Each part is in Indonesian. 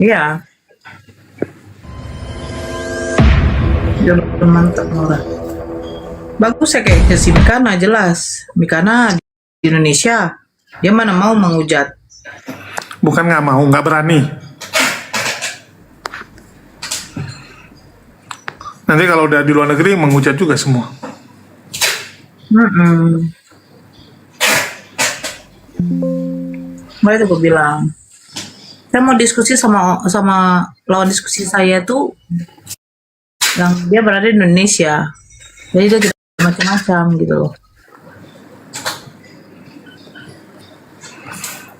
Iya, jalur mantap Nora. Bagus ya kayaknya si Mikana jelas. Mikana di Indonesia, dia mana mau menghujat. Bukan nggak mau, nggak berani. Nanti kalau udah di luar negeri menghujat juga semua. Mm-mm. Makanya itu gue bilang, saya mau diskusi sama lawan diskusi saya tuh yang dia berada di Indonesia. Jadi dia tidak macam-macam gitu loh.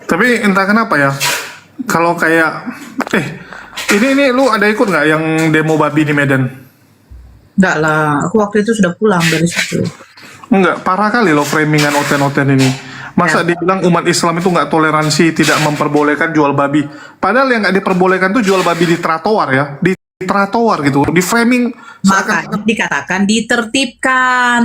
Tapi entah kenapa ya, kalau kayak, ini lu ada ikut nggak yang demo babi di Medan? Enggak lah, aku waktu itu sudah pulang dari situ. Enggak, parah kali loh framingan Oten-Oten ini. Masa Ya, dibilang umat Islam itu nggak toleransi, tidak memperbolehkan jual babi. Padahal yang nggak diperbolehkan tuh jual babi di trotoar ya, di trotoar gitu, di framing makanya seakan. dikatakan ditertibkan.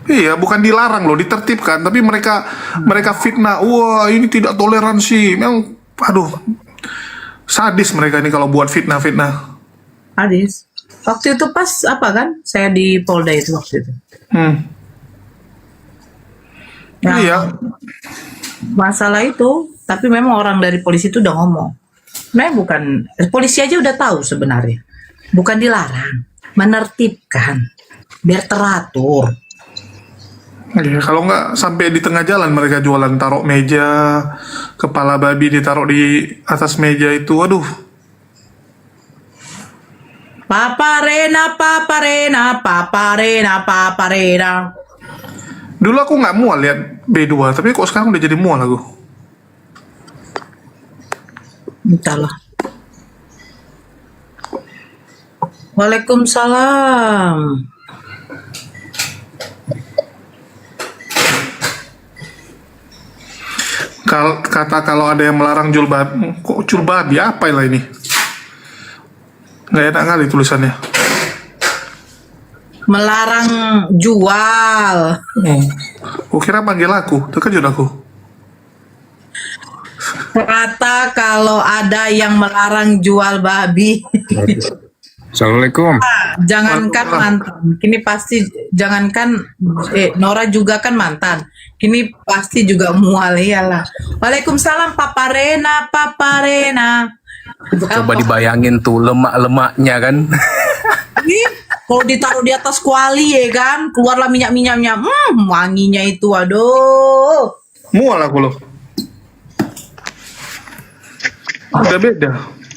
Iya, bukan dilarang loh, ditertibkan. Tapi mereka mereka fitnah, wah ini tidak toleransi. Memang, aduh, sadis mereka ini kalau buat fitnah-fitnah. Hadis. Waktu itu pas apa kan? Saya di Polda itu waktu itu. Hmm. Yang Iya, masalah itu, tapi memang orang dari polisi itu udah ngomong. Sebenarnya bukan, polisi aja udah tahu sebenarnya. Bukan dilarang, menertibkan, biar teratur. iya, kalau nggak sampai di tengah jalan mereka jualan, taruh meja, kepala babi ditaruh di atas meja itu, aduh. Paparena, paparena, paparena, paparena. Dulu aku nggak mual lihat B2, tapi kok sekarang udah jadi mual aku. Entahlah. Waalaikumsalam. Kata kalau ada yang melarang jual babi, kok jual babi apa lah ini? Nggak enak kali tulisannya. Melarang jual. Kukira panggil aku, terkejut aku. Kata kalau ada yang melarang jual babi. Assalamualaikum. Jangankan mantan, kini pasti jangankan Nora juga kan mantan. Kini pasti juga mual iyalah. Waalaikumsalam paparena, paparena. Coba dibayangin tuh lemak-lemaknya kan. Ih, kalau ditaruh di atas kuali ya kan, keluarlah minyak-minyaknya. Wanginya itu aduh. Mual aku loh. Udah beda.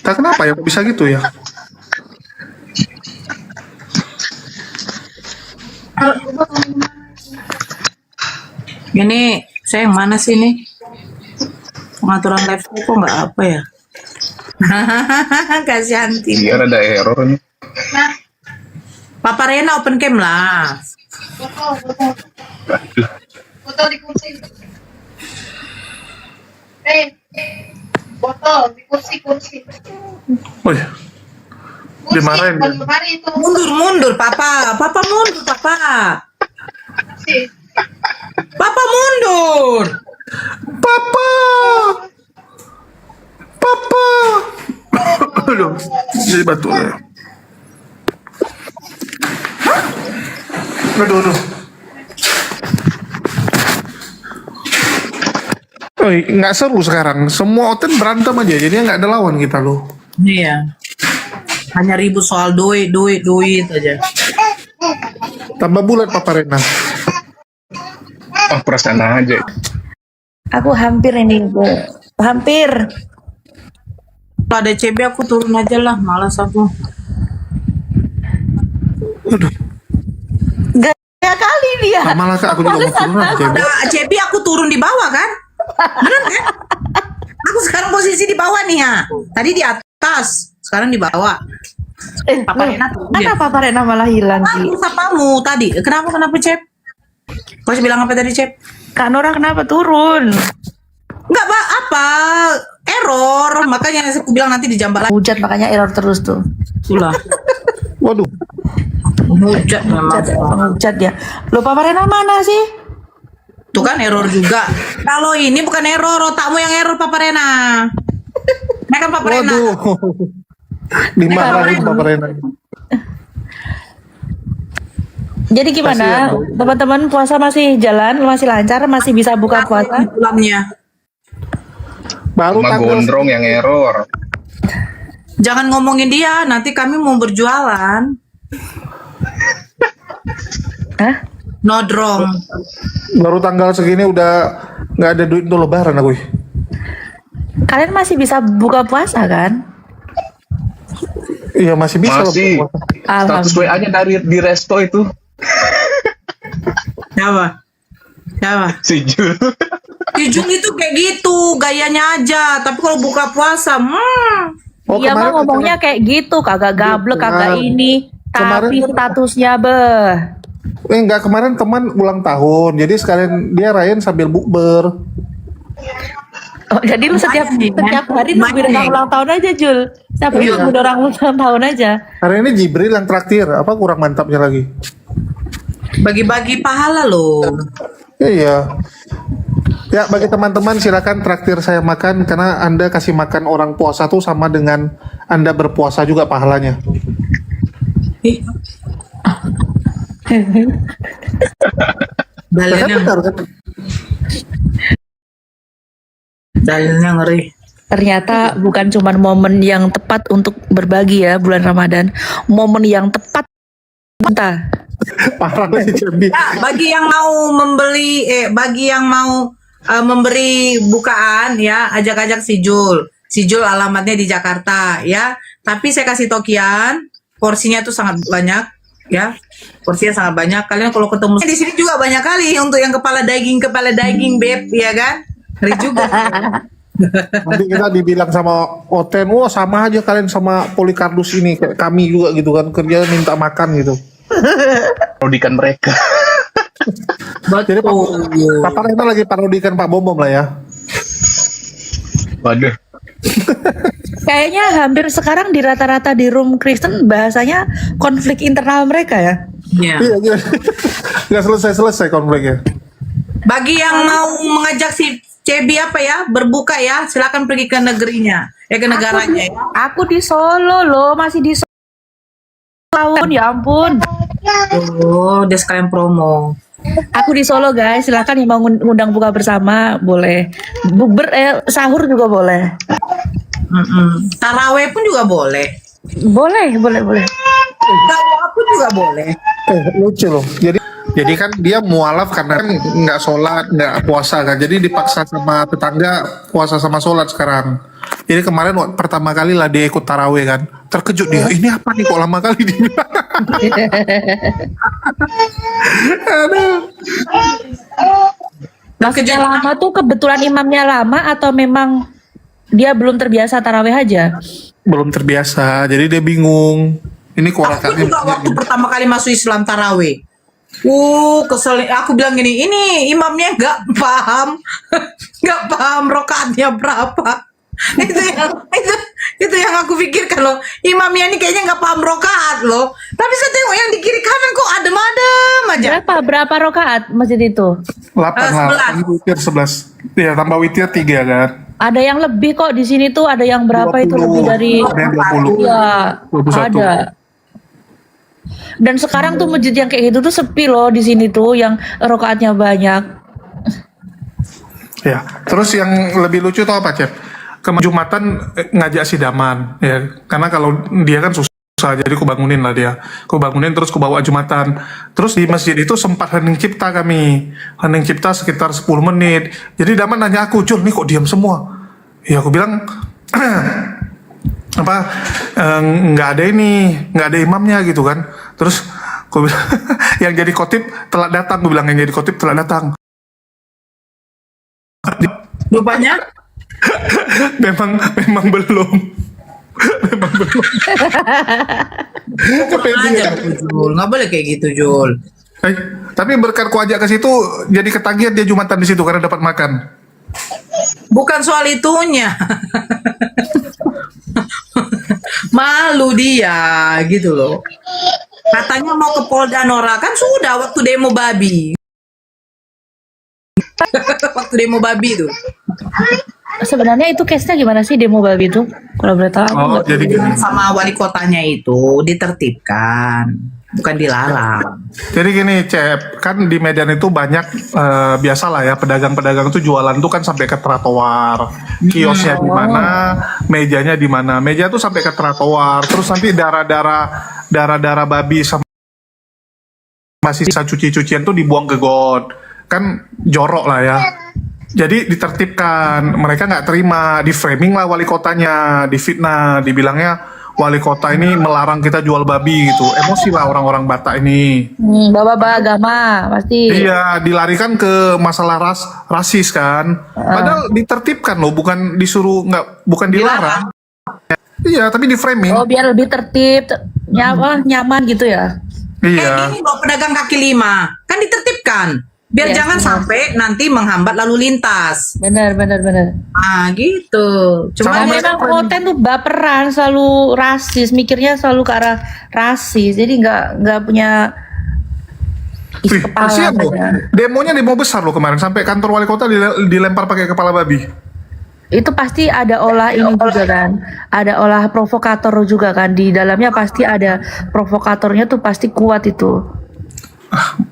Tak kenapa ya, kok bisa gitu ya? Ini saya yang mana sih nih? Pengaturan live kok nggak apa ya? Kasihan Tim. Biar ada error nih. Papa Rena open cam lah. Botol di kursi. Botol di kursi. Wih, dimarahin dia. Lemari itu. Mundur, Papa. Papa mundur, Papa. Kursi. Papa mundur. Papa! Papa! Aduh, jadi batuk ya. Aduh. Nggak seru sekarang. Semua Oten berantem aja, jadi nggak ada lawan kita loh. Iya. Hanya ribut soal duit aja. Tambah bulat Papa Rena. Oh, perasaan aja. Aku hampir ini, Bu. Hampir. Kalau ada CB aku turun aja lah, malas aku. Gaya kali dia. Malah Kak, aku juga mau turun aja. Ada CB aku turun di bawah kan? Bener kan? Aku sekarang posisi di bawah nih ya. Tadi di atas, sekarang di bawah. Papa Rena turun dia. Kenapa Papa Rena malah hilang sih? Aku sapamu tadi. Kenapa Cep? Kau bilang apa tadi Cep? Kak Nora kenapa turun? Enggak apa error, makanya aku bilang nanti dijambak lagi. Hujat makanya error terus tuh. Itulah. Waduh, Hujat memang. Hujat ya. Loh Papa Rena mana sih? Tuh kan error juga. Kalau ini bukan error, otakmu yang error Papa Rena. Makan paprena. Waduh. Dimarahin Bapak Rena. Jadi gimana? Kasihan, Teman-teman puasa masih jalan, masih lancar, masih bisa buka puasa? Pulamnya. Baru Sama tanggal gondrong yang error. Jangan ngomongin dia, nanti kami mau berjualan. Hah? Nodrong. baru tanggal segini udah nggak ada duit untuk lebaran aku. Kalian masih bisa buka puasa kan? Iya masih bisa loh. Masih. Status Alhamdulillah. WA-nya dari di resto itu. Siapa? Siapa? Si Jul. Jujur itu kayak gitu, gayanya aja. Tapi kalau buka puasa, Oh, Iya mah kemarin ngomongnya kayak gitu, kagak gablek, kagak ini. Kemarin Tapi kan- statusnya beh. enggak, kemarin teman ulang tahun, jadi sekalian dia rayain sambil bukber. Oh, jadi lu setiap hari nungguin orang ulang tahun aja, Jul. Setiap hari Iya. nungguin orang ulang tahun aja. Hari ini Jibril yang traktir, apa kurang mantapnya lagi? bagi-bagi pahala loh. Iya. Ya, bagi teman-teman silakan traktir saya makan karena Anda kasih makan orang puasa tuh sama dengan Anda berpuasa juga pahalanya. Ih. Ya kan Dalilnya, benar kan? dalilnya ngeri. Ternyata bukan cuma momen yang tepat untuk berbagi ya bulan Ramadan. Momen yang tepat entah. Parah sih Cembi. Ya, bagi yang mau bagi yang mau memberi bukaan ya, ajak-ajak si Jul. Si Jul alamatnya di Jakarta ya. Tapi saya kasih tokian, porsinya tuh sangat banyak ya. Porsinya sangat banyak. Kalian kalau ketemu di sini juga banyak kali untuk yang kepala daging beb ya kan? Ngeri juga. Nanti kita dibilang sama Oten, wah sama aja kalian sama Polikardus ini, kayak kami juga gitu kan, kerja minta makan gitu. Parodikan mereka. Jadi Betul. Papa Rena lagi parodikan Pak Bom lah ya. Waduh. Kayaknya hampir sekarang di rata-rata di room Kristen bahasanya konflik internal mereka ya. Ya. Iya, iya. Nggak selesai konfliknya. Bagi yang mau mengajak si Cebi apa ya berbuka ya, silakan pergi ke negerinya, ke negaranya ya. Aku di Solo loh, masih di Solo tahun ya ampun. Oh, dia sekalian promo. Aku di Solo guys, silakan yang mau ngundang buka bersama boleh. Bukber sahur juga boleh. Taraweh pun juga boleh. Boleh. Taraweh pun juga boleh. Lucu loh. Jadi kan dia mualaf karena kan nggak sholat, nggak puasa kan. Jadi dipaksa sama tetangga puasa sama sholat sekarang. Jadi kemarin pertama kali lah dia ikut taraweh kan. Terkejut dia, ini apa nih kok lama kali dia. Aduh. Maksudnya lama tuh kebetulan imamnya lama atau memang dia belum terbiasa taraweh aja? Belum terbiasa, jadi dia bingung. Ini kok Aku rakatnya juga banyak waktu gitu. pertama kali masuk Islam taraweh. Kesel. Aku bilang gini, ini imamnya nggak paham, nggak paham rokaatnya berapa. itu yang aku pikirkan loh. Imamnya ini kayaknya nggak paham rokaat loh. Tapi saya tengok yang di kiri kanan kok adem-adem aja. Berapa rokaat masjid itu? 8 lah, witir 11. Ya tambah witir 3 kan. Ada yang lebih kok di sini tuh, ada yang berapa itu 20. lebih dari Ada yang 20. Iya, 21. ada. Dan sekarang tuh masjid yang kayak gitu tuh sepi loh di sini tuh yang rokaatnya banyak. Ya, terus yang lebih lucu tau apa, Cep? Jumatan ngajak sidaman, ya. Karena kalau dia kan susah, jadi ku bangunin lah dia. Ku bangunin terus ku bawa Jumatan. Terus di masjid itu sempat hening cipta kami. Hening cipta sekitar 10 menit. Jadi Daman nanya aku, Jul, nih kok diam semua? Ya aku bilang, apa, nggak ada ini, nggak ada imamnya gitu kan. Terus aku bilang, yang jadi khotib telat datang. Gue bilang, yang jadi khotib telat datang. Rupanya memang belum kurang aja Jul, nggak boleh kayak gitu Jul. Tapi berkat ku ajak ke situ jadi ketagihan dia Jumatan di situ karena dapat makan. Bukan soal itunya. Malu dia gitu loh. Katanya mau ke Polda Nora, kan sudah waktu demo babi. Waktu demo babi tuh. sebenarnya itu case-nya gimana sih demo babi itu? Kalau boleh tahu. aku Oh, nggak- jadi gini. Sama wali kotanya itu ditertibkan, bukan dilarang. Jadi gini, Cep, kan di Medan itu banyak biasalah ya pedagang-pedagang itu jualan tuh kan sampai ke trotoar, kiosnya di mana, mejanya di mana, meja tuh sampai ke trotoar, terus nanti darah-darah babi sama sisa cuci-cucian tuh dibuang ke got, kan jorok lah ya. Jadi ditertibkan, mereka nggak terima, di framing lah wali kotanya, difitnah, dibilangnya wali kota ini melarang kita jual babi gitu, emosi lah orang-orang Batak ini. Bawa-bawa agama pasti. Iya, dilarikan ke masalah rasis kan. Padahal ditertibkan loh, bukan disuruh bukan dilarang. Iya, tapi di framing. Oh, biar lebih tertib, nyaman gitu ya. Iya. Ini loh pedagang kaki lima, kan ditertibkan. Biar Iya, jangan benar. sampai nanti menghambat lalu lintas. Benar. Ah gitu. Sama Cuma Memang konten tuh baperan, selalu rasis, mikirnya selalu ke arah rasis, jadi nggak punya isi Wih, kepala. kasihan loh. katanya. Demonya demo besar loh kemarin, sampai kantor wali kota dilempar pakai kepala babi. Itu pasti ada olah ini juga kan, ada olah provokator juga kan, di dalamnya pasti ada provokatornya tuh pasti kuat itu.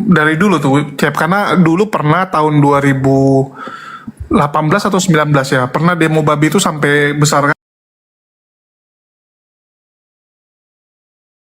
Dari dulu tuh, Cep, karena dulu pernah tahun 2018 atau 19 ya, pernah demo babi itu sampai besar kan.